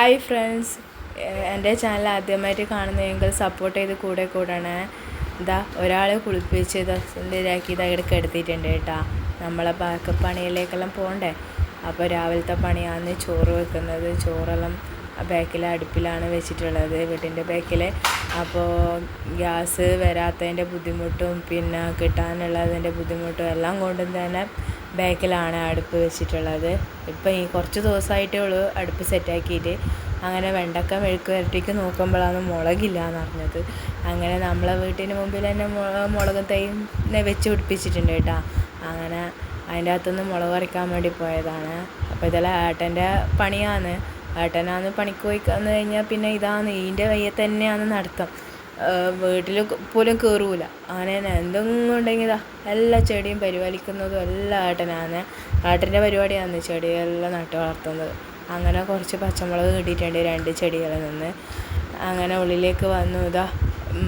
Hi friends, എൻ്റെ channel ആദ്യമായിട്ട് കാണുന്നതെങ്കിൽ സപ്പോർട്ട് ചെയ്ത് കൂടണേ. ഇതാ ഒരാളെ കുളിപ്പിച്ച് ഇതാക്കി ഇടയ്ക്ക് എടുത്തിട്ടുണ്ട് കേട്ടോ. നമ്മളെ ബാക്കി പണിയിലേക്കെല്ലാം പോകണ്ടേ. അപ്പോൾ രാവിലത്തെ പണിയാണ് ചോറ് വെക്കുന്നത്. ചോറെല്ലാം ബാക്കിലെ അടുപ്പിലാണ് വെച്ചിട്ടുള്ളത്, വീട്ടിൻ്റെ ബാക്കിൽ. അപ്പോൾ ഗ്യാസ് വരാത്തതിൻ്റെ ബുദ്ധിമുട്ടും പിന്നെ കിട്ടാനുള്ളതിൻ്റെ ബുദ്ധിമുട്ടും എല്ലാം കൊണ്ടും തന്നെ ബാക്കിലാണ് അടുപ്പ് വെച്ചിട്ടുള്ളത്. ഇപ്പം ഈ കുറച്ച് ദിവസമായിട്ടേ ഉള്ളൂ അടുപ്പ് സെറ്റാക്കിയിട്ട്. അങ്ങനെ വെണ്ടക്ക മെഴുക്ക് വരട്ടിക്ക് നോക്കുമ്പോഴാണ് മുളകില്ല എന്ന് അറിഞ്ഞത്. അങ്ങനെ നമ്മളെ വീട്ടിന് മുമ്പിൽ തന്നെ മുളക് തൈ വെച്ച് പിടിപ്പിച്ചിട്ടുണ്ട് കേട്ടോ. അങ്ങനെ അതിൻ്റെ അകത്തുനിന്ന് മുളക് പറിക്കാൻ വേണ്ടി പോയതാണ്. അപ്പോൾ ഇതെല്ലാം ഏട്ടൻ്റെ പണിയാണ്. ഏട്ടനാണ് പണിക്ക് പോയി വന്നു കഴിഞ്ഞാൽ പിന്നെ ഇതാണ് ഇതിൻ്റെ വയ്യ തന്നെയാണ് നടത്തം. വീട്ടിൽ പോലും കയറൂല. അങ്ങനെ എന്തെങ്കിലും ഉണ്ടെങ്കിൽ എല്ലാ ചെടിയും പരിപാലിക്കുന്നതും എല്ലാം ഏട്ടനാണ്. ഏട്ടൻ്റെ പരിപാടിയാണ് ചെടിയെല്ലാം നട്ട് വളർത്തുന്നത്. അങ്ങനെ കുറച്ച് പച്ചമുളക് കിട്ടിയിട്ടുണ്ട് 2 ചെടികളിൽ നിന്ന്. അങ്ങനെ ഉള്ളിലേക്ക് വന്നു.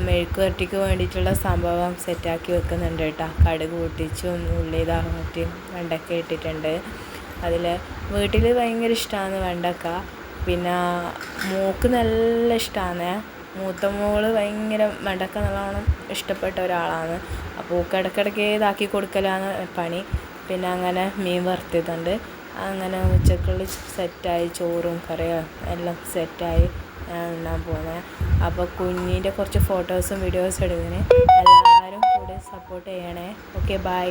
മെഴുക്ക് വരട്ടിക്ക് വേണ്ടിയിട്ടുള്ള സംഭവം സെറ്റാക്കി വെക്കുന്നുണ്ട് കേട്ടോ. കടുക് പൊട്ടിച്ചും ഉള്ളി വട്ടിയും വെണ്ടക്ക ഇട്ടിട്ടുണ്ട്. അതിൽ വീട്ടിൽ ഭയങ്കര ഇഷ്ടമാണ് വെണ്ടക്ക. പിന്നെ മോൾക്ക് നല്ല ഇഷ്ടമാണ്. മൂത്ത മോള് ഭയങ്കര വെണ്ടക്ക നല്ലോണം ഇഷ്ടപ്പെട്ട ഒരാളാണ്. അപ്പോൾ ഇടയ്ക്കിടയ്ക്ക് ഇതാക്കി കൊടുക്കലാണ് പണി. പിന്നെ അങ്ങനെ മീൻ വറുത്തതുണ്ട്. അങ്ങനെ ഉച്ചക്കുള്ള സെറ്റായി, ചോറും കറിയും എല്ലാം സെറ്റായി ഞാൻ ഉണ്ണാൻ പോകുന്നത്. അപ്പോൾ കുഞ്ഞിൻ്റെ കുറച്ച് ഫോട്ടോസും വീഡിയോസും എടുക്കുന്നതിന് എല്ലാവരും കൂടെ സപ്പോർട്ട് ചെയ്യണേ. Okay, by.